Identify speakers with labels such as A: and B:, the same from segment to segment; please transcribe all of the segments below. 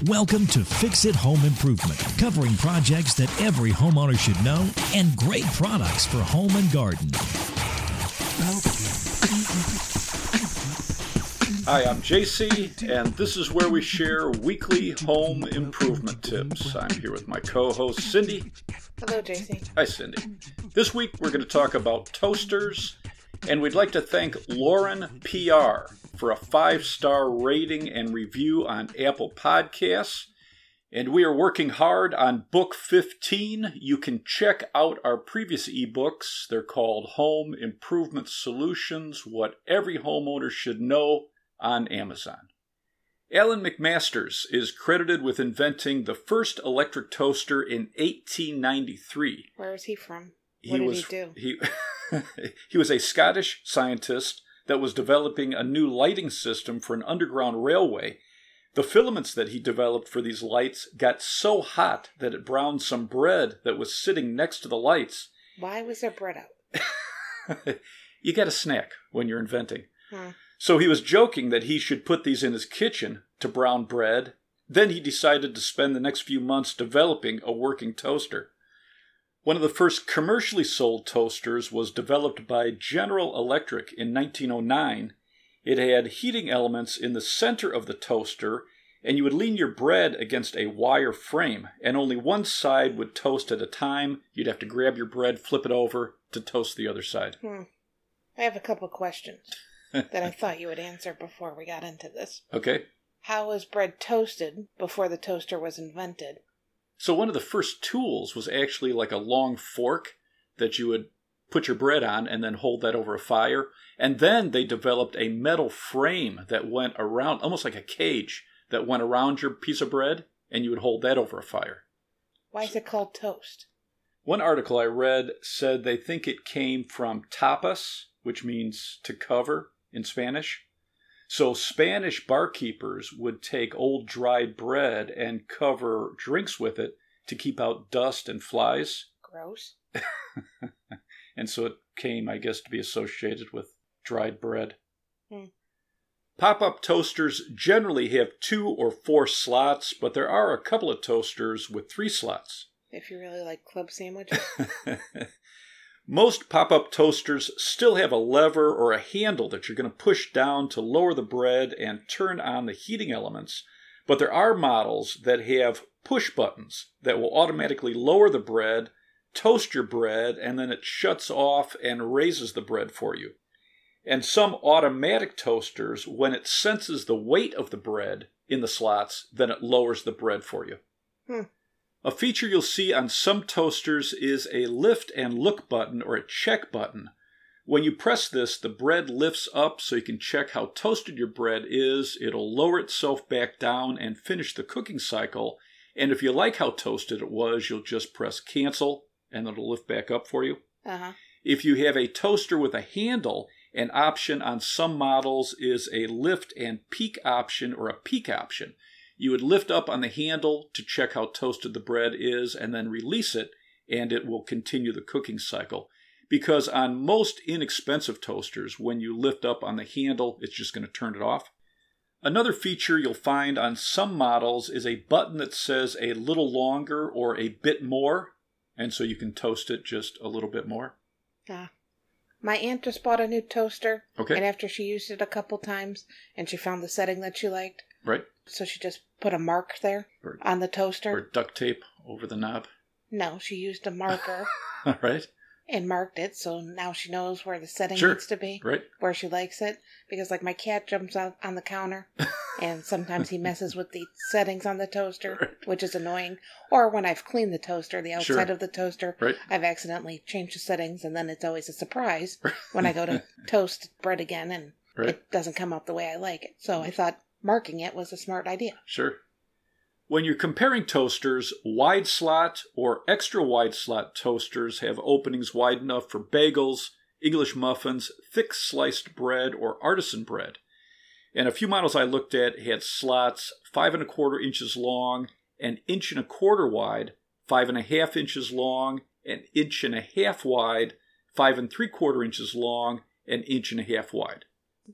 A: Welcome to Fix It Home Improvement, covering projects that every homeowner should know and great products for home and garden.
B: Hi, I'm JC, and this is where we share weekly home improvement tips. I'm here with my co-host, Cindy.
C: Hello, JC.
B: Hi, Cindy. This week we're going to talk about toasters, and we'd like to thank Lauren PR for a 5-star rating and review on Apple Podcasts. And we are working hard on book 15. You can check out our previous ebooks. They're called Home Improvement Solutions, What Every Homeowner Should Know, on Amazon. Alan Mcmasters is credited with inventing the first electric toaster in 1893.
C: Where is he from? What did he do?
B: He was a Scottish scientist that was developing a new lighting system for an underground railway. The filaments that he developed for these lights got so hot that it browned some bread that was sitting next to the lights.
C: Why was there bread out?
B: You get a snack when you're inventing. So he was joking that he should put these in his kitchen to brown bread. Then he decided to spend the next few months developing a working toaster. One of the first commercially sold toasters was developed by General Electric in 1909. It had heating elements in the center of the toaster, and you would lean your bread against a wire frame, and only one side would toast at a time. You'd have to grab your bread, flip it over to toast the other side.
C: I have a couple questions that I thought you would answer before we got into this.
B: Okay.
C: How was bread toasted before the toaster was invented?
B: So one of the first tools was actually like a long fork that you would put your bread on and then hold that over a fire. And then they developed a metal frame that went around, almost like a cage, that went around your piece of bread, and you would hold that over a fire.
C: Why is it called toast?
B: One article I read said they think it came from tapas, which means to cover in Spanish. So Spanish barkeepers would take old dried bread and cover drinks with it to keep out dust and flies.
C: Gross.
B: And so it came, I guess, to be associated with dried bread. Pop-up toasters generally have 2 or 4 slots, but there are a couple of toasters with 3 slots.
C: If you really like club sandwiches.
B: Most pop-up toasters still have a lever or a handle that you're going to push down to lower the bread and turn on the heating elements, but there are models that have push buttons that will automatically lower the bread, toast your bread, and then it shuts off and raises the bread for you. And some automatic toasters, when it senses the weight of the bread in the slots, then it lowers the bread for you. A feature you'll see on some toasters is a lift and look button or a check button. When you press this, the bread lifts up so you can check how toasted your bread is. It'll lower itself back down and finish the cooking cycle. And if you like how toasted it was, you'll just press cancel and it'll lift back up for you. If you have a toaster with a handle, an option on some models is a lift and peak option or a peak option. You would lift up on the handle to check how toasted the bread is and then release it, and it will continue the cooking cycle. Because on most inexpensive toasters, when you lift up on the handle, it's just going to turn it off. Another feature you'll find on some models is a button that says a little longer or a bit more, and so you can toast it just a little bit more.
C: My aunt just bought a new toaster,
B: Okay.
C: And after she used it a couple times, and she found the setting that she liked,
B: Right.
C: so she just put a mark there on the toaster.
B: Or duct tape over the knob.
C: No, she used a marker
B: All right.
C: and marked it, so now she knows where the setting needs to be,
B: Right.
C: where she likes it. Because, like, my cat jumps out on the counter, and sometimes he messes with the settings on the toaster, which is annoying. Or when I've cleaned the toaster, the outside of the toaster, I've accidentally changed the settings, and then it's always a surprise when I go to toast bread again, and it doesn't come out the way I like it. So I thought marking it was a smart idea.
B: Sure. When you're comparing toasters, wide slot or extra wide slot toasters have openings wide enough for bagels, English muffins, thick sliced bread, or artisan bread. And a few models I looked at had slots 5 1/4 inches long, 1 1/4 inches wide, 5 1/2 inches long, 1 1/2 inches wide, 5 3/4 inches long, 1 1/2 inches wide.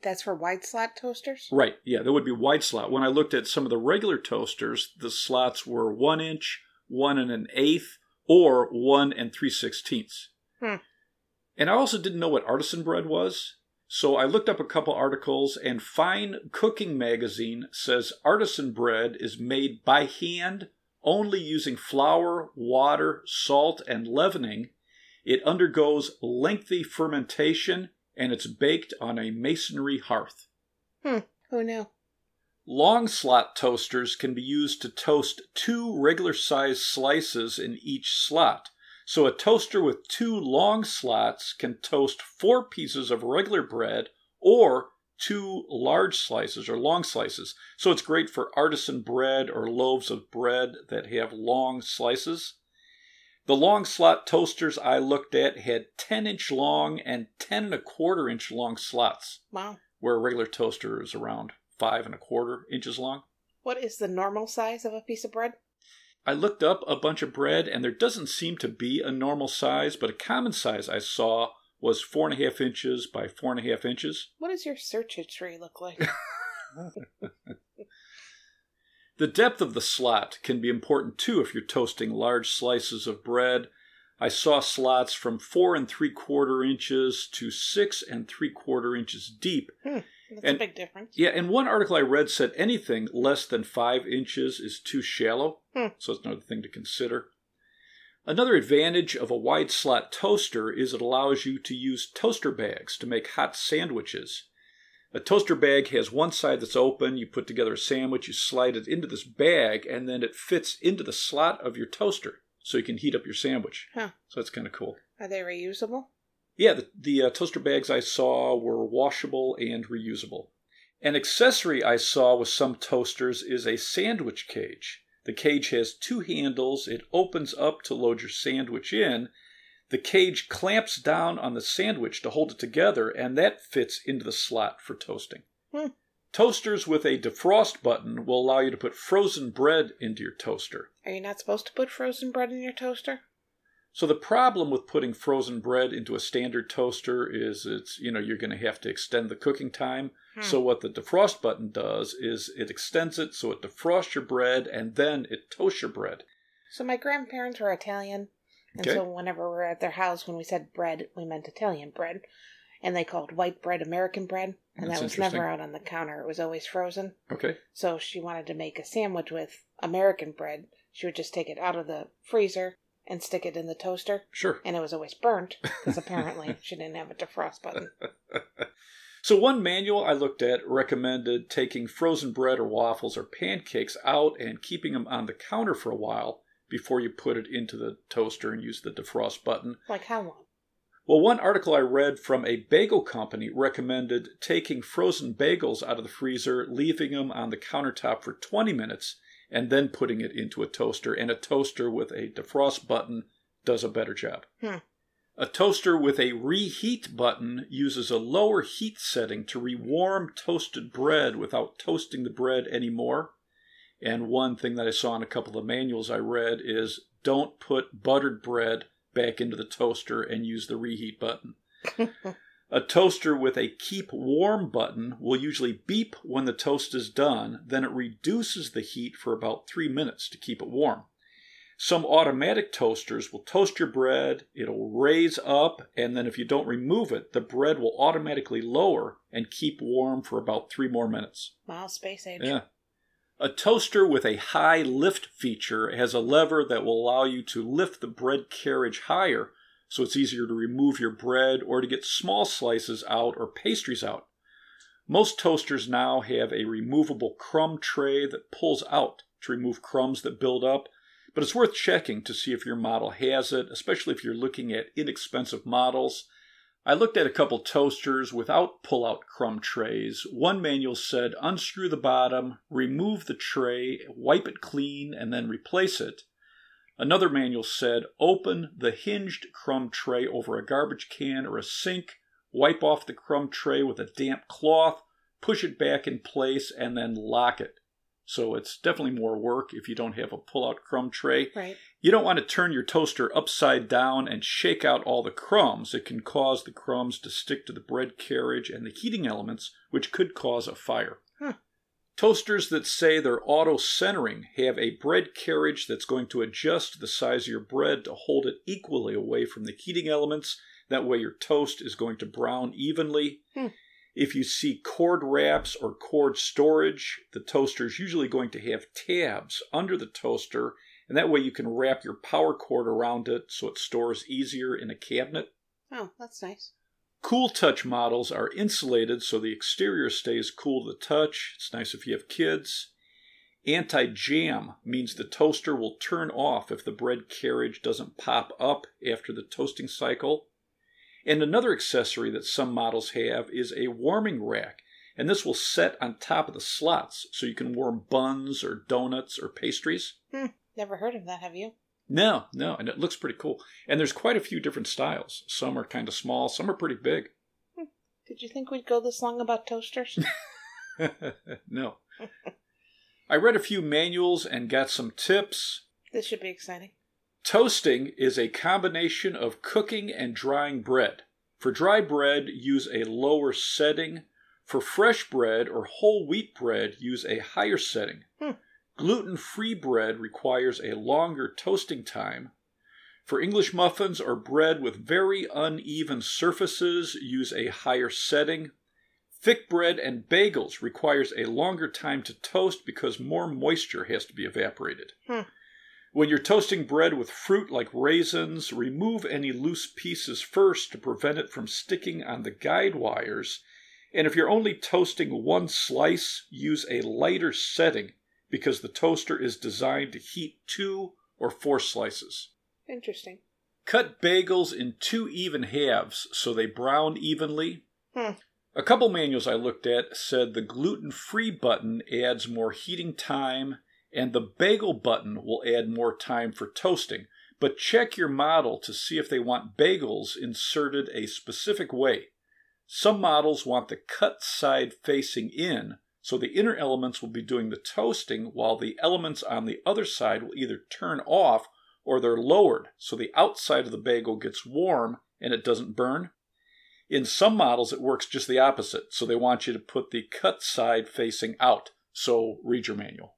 C: That's for wide slot toasters?
B: Right, yeah, that would be wide slot. When I looked at some of the regular toasters, the slots were 1 inch, 1 1/8, or 1 3/16. And I also didn't know what artisan bread was, so I looked up a couple articles, and Fine Cooking Magazine says artisan bread is made by hand only using flour, water, salt, and leavening. It undergoes lengthy fermentation, and it's baked on a masonry hearth.
C: Who knew?
B: Long slot toasters can be used to toast 2 regular-sized slices in each slot. So a toaster with 2 long slots can toast 4 pieces of regular bread or 2 large slices or long slices. So it's great for artisan bread or loaves of bread that have long slices. The long slot toasters I looked at had 10-inch long and 10 1/4 inch long slots.
C: Wow.
B: Where a regular toaster is around 5 1/4 inches long.
C: What is the normal size of a piece of bread?
B: I looked up a bunch of bread, and there doesn't seem to be a normal size, but a common size I saw was 4 1/2 inches by 4 1/2 inches.
C: What does your search history look like?
B: The depth of the slot can be important too if you're toasting large slices of bread. I saw slots from 4 3/4 inches to 6 3/4 inches deep.
C: That's a big difference.
B: Yeah, and one article I read said anything less than 5 inches is too shallow, so it's another thing to consider. Another advantage of a wide slot toaster is it allows you to use toaster bags to make hot sandwiches. A toaster bag has one side that's open, you put together a sandwich, you slide it into this bag, and then it fits into the slot of your toaster, so you can heat up your sandwich. So that's kind of cool.
C: Are they reusable?
B: Yeah, the toaster bags I saw were washable and reusable. An accessory I saw with some toasters is a sandwich cage. The cage has 2 handles. It opens up to load your sandwich in. The cage clamps down on the sandwich to hold it together, and that fits into the slot for toasting. Toasters with a defrost button will allow you to put frozen bread into your toaster.
C: Are you not supposed to put frozen bread in your toaster?
B: So the problem with putting frozen bread into a standard toaster is you're going to have to extend the cooking time. So what the defrost button does is it extends it so it defrosts your bread and then it toasts your bread.
C: So my grandparents were Italian, and so whenever we were at their house, when we said bread, we meant Italian bread. And they called white bread American bread, and that was never out on the counter. It was always frozen.
B: Okay.
C: So she wanted to make a sandwich with American bread. She would just take it out of the freezer and stick it in the toaster.
B: Sure.
C: And it was always burnt, because apparently she didn't have a defrost button.
B: So one manual I looked at recommended taking frozen bread or waffles or pancakes out and keeping them on the counter for a while before you put it into the toaster and use the defrost button.
C: Like how long?
B: Well, one article I read from a bagel company recommended taking frozen bagels out of the freezer, leaving them on the countertop for 20 minutes, and then putting it into a toaster. And a toaster with a defrost button does a better job. A toaster with a reheat button uses a lower heat setting to rewarm toasted bread without toasting the bread anymore. And one thing that I saw in a couple of manuals I read is don't put buttered bread back into the toaster and use the reheat button. A toaster with a keep warm button will usually beep when the toast is done, then it reduces the heat for about 3 minutes to keep it warm. Some automatic toasters will toast your bread, it'll raise up, and then if you don't remove it, the bread will automatically lower and keep warm for about 3 more minutes.
C: Wow, space age.
B: Yeah. A toaster with a high lift feature has a lever that will allow you to lift the bread carriage higher, so it's easier to remove your bread or to get small slices out or pastries out. Most toasters now have a removable crumb tray that pulls out to remove crumbs that build up, but it's worth checking to see if your model has it, especially if you're looking at inexpensive models. I looked at a couple toasters without pull-out crumb trays. One manual said unscrew the bottom, remove the tray, wipe it clean, and then replace it. Another manual said open the hinged crumb tray over a garbage can or a sink, wipe off the crumb tray with a damp cloth, push it back in place, and then lock it. so it's definitely more work if you don't have a pull-out crumb tray.
C: Right.
B: You don't want to turn your toaster upside down and shake out all the crumbs. It can cause the crumbs to stick to the bread carriage and the heating elements, which could cause a fire. Toasters that say they're auto-centering have a bread carriage that's going to adjust the size of your bread to hold it equally away from the heating elements. That way your toast is going to brown evenly. If you see cord wraps or cord storage, the toaster is usually going to have tabs under the toaster, and that way you can wrap your power cord around it so it stores easier in a cabinet.
C: Oh, that's nice.
B: Cool touch models are insulated so the exterior stays cool to the touch. It's nice if you have kids. Anti-jam means the toaster will turn off if the bread carriage doesn't pop up after the toasting cycle. And another accessory that some models have is a warming rack, and this will set on top of the slots so you can warm buns or donuts or pastries.
C: Never heard of that, have you?
B: No, and it looks pretty cool. And there's quite a few different styles. Some are kind of small, some are pretty big.
C: Did you think we'd go this long about toasters?
B: No. I read a few manuals and got some tips.
C: This should be exciting.
B: Toasting is a combination of cooking and drying bread. For dry bread, use a lower setting. For fresh bread or whole wheat bread, use a higher setting. Gluten-free bread requires a longer toasting time. For English muffins or bread with very uneven surfaces, use a higher setting. Thick bread and bagels requires a longer time to toast because more moisture has to be evaporated. When you're toasting bread with fruit like raisins, remove any loose pieces first to prevent it from sticking on the guide wires. And if you're only toasting one slice, use a lighter setting because the toaster is designed to heat 2 or 4 slices.
C: Interesting.
B: Cut bagels in 2 even halves so they brown evenly. A couple manuals I looked at said the gluten-free button adds more heating time and the bagel button will add more time for toasting. But check your model to see if they want bagels inserted a specific way. Some models want the cut side facing in, so the inner elements will be doing the toasting while the elements on the other side will either turn off or they're lowered so the outside of the bagel gets warm and it doesn't burn. In some models it works just the opposite, so they want you to put the cut side facing out. So read your manual.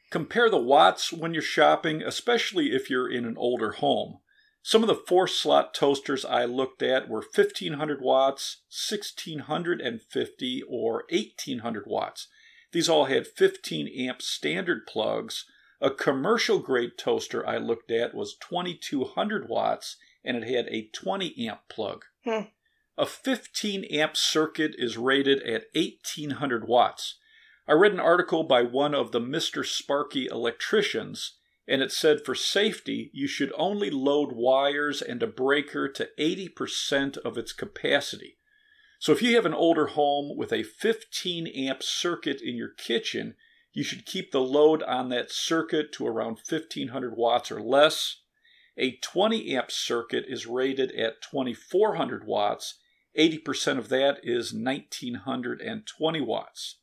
B: Compare the watts when you're shopping, especially if you're in an older home. Some of the 4-slot toasters I looked at were 1500 watts, 1650, or 1800 watts. These all had 15 amp standard plugs. A commercial grade toaster I looked at was 2200 watts and it had a 20 amp plug. A 15 amp circuit is rated at 1800 watts. I read an article by one of the Mr. Sparky electricians, and it said for safety, you should only load wires and a breaker to 80% of its capacity. So if you have an older home with a 15 amp circuit in your kitchen, you should keep the load on that circuit to around 1500 watts or less. A 20 amp circuit is rated at 2400 watts. 80% of that is 1920 watts.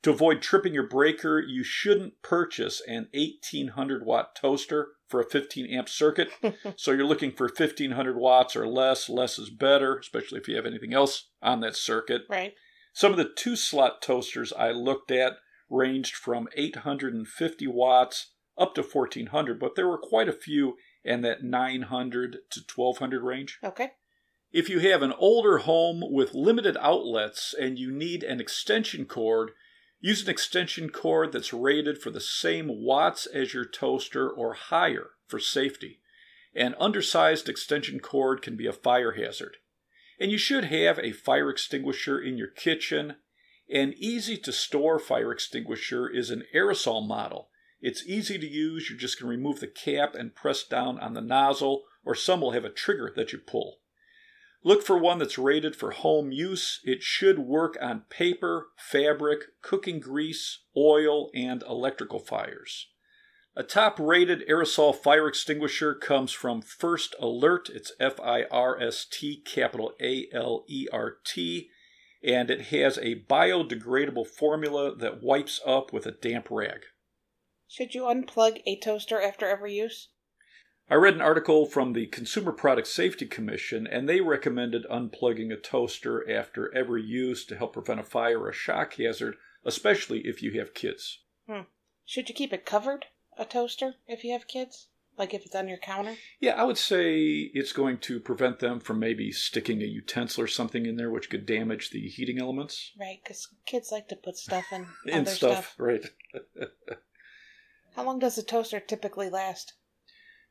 B: To avoid tripping your breaker, you shouldn't purchase an 1800 watt toaster for a 15 amp circuit. So you're looking for 1500 watts or less. Less is better, especially if you have anything else on that circuit.
C: Right.
B: Some of the 2-slot toasters I looked at ranged from 850 watts up to 1400, but there were quite a few in that 900 to 1200 range.
C: Okay.
B: If you have an older home with limited outlets and you need an extension cord, use an extension cord that's rated for the same watts as your toaster or higher for safety. An undersized extension cord can be a fire hazard. And you should have a fire extinguisher in your kitchen. An easy-to-store fire extinguisher is an aerosol model. It's easy to use. You're just going to remove the cap and press down on the nozzle, or some will have a trigger that you pull. Look for one that's rated for home use. It should work on paper, fabric, cooking grease, oil, and electrical fires. A top-rated aerosol fire extinguisher comes from First Alert. It's First, capital Alert. and it has a biodegradable formula that wipes up with a damp rag.
C: Should you unplug a toaster after every use?
B: I read an article from the Consumer Product Safety Commission, and they recommended unplugging a toaster after every use to help prevent a fire or a shock hazard, especially if you have kids.
C: Should you keep it covered, a toaster, if you have kids? Like if it's on your counter?
B: Yeah, I would say it's going to prevent them from maybe sticking a utensil or something in there, which could damage the heating elements.
C: Right, because kids like to put stuff in
B: other stuff. Right.
C: How long does a toaster typically last?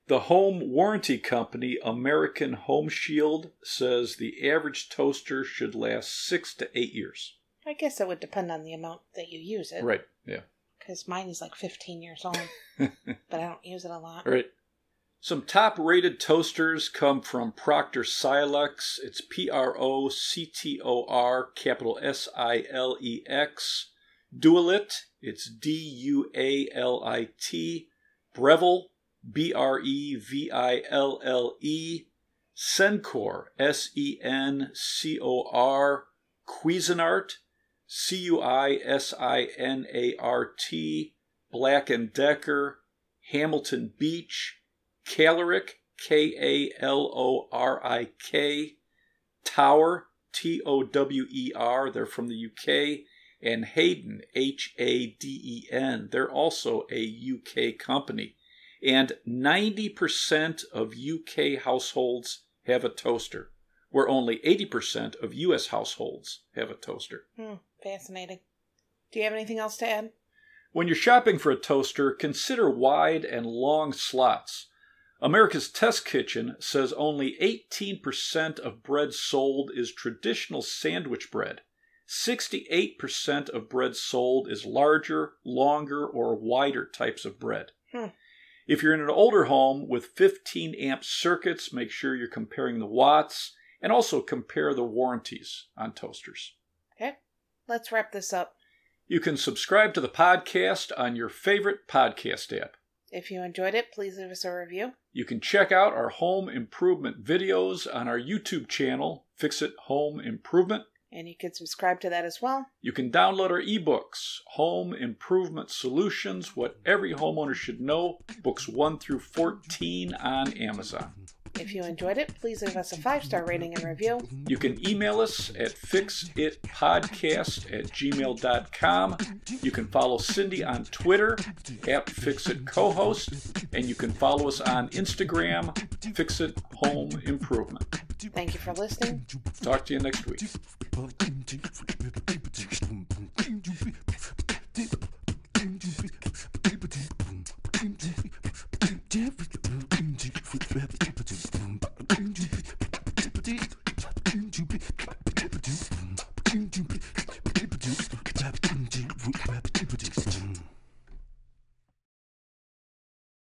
B: The home warranty company, American Home Shield, says the average toaster should last 6 to 8 years.
C: I guess it would depend on the amount that you use it.
B: Right, yeah.
C: Because mine is like 15 years old, but I don't use it a lot.
B: Right. Some top-rated toasters come from Proctor Silex. It's Proctor, capital Silex. Dualit, it's Dualit. Breville, Breville. Sencor, Sencor. Cuisinart, Cuisinart. Black & Decker. Hamilton Beach. Caloric, Kalorik. Tower, Tower, they're from the UK. And Hayden, Haden, they're also a UK company. And 90% of UK households have a toaster, where only 80% of US households have a toaster.
C: Fascinating. Do you have anything else to add?
B: When you're shopping for a toaster, consider wide and long slots. America's Test Kitchen says only 18% of bread sold is traditional sandwich bread. 68% of bread sold is larger, longer, or wider types of bread. If you're in an older home with 15-amp circuits, make sure you're comparing the watts and also compare the warranties on toasters.
C: Okay, let's wrap this up.
B: You can subscribe to the podcast on your favorite podcast app.
C: If you enjoyed it, please leave us a review.
B: You can check out our home improvement videos on our YouTube channel, Fix It Home Improvement.
C: And you can subscribe to that as well.
B: You can download our ebooks, Home Improvement Solutions, What Every Homeowner Should Know, books 1 through 14 on Amazon.
C: If you enjoyed it, please leave us a 5-star rating and review.
B: You can email us at fixitpodcast@gmail.com. You can follow Cindy on Twitter, @FixItCohost, and you can follow us on Instagram, Fix It Home Improvement.
C: Thank you for listening.
B: Talk to you next week.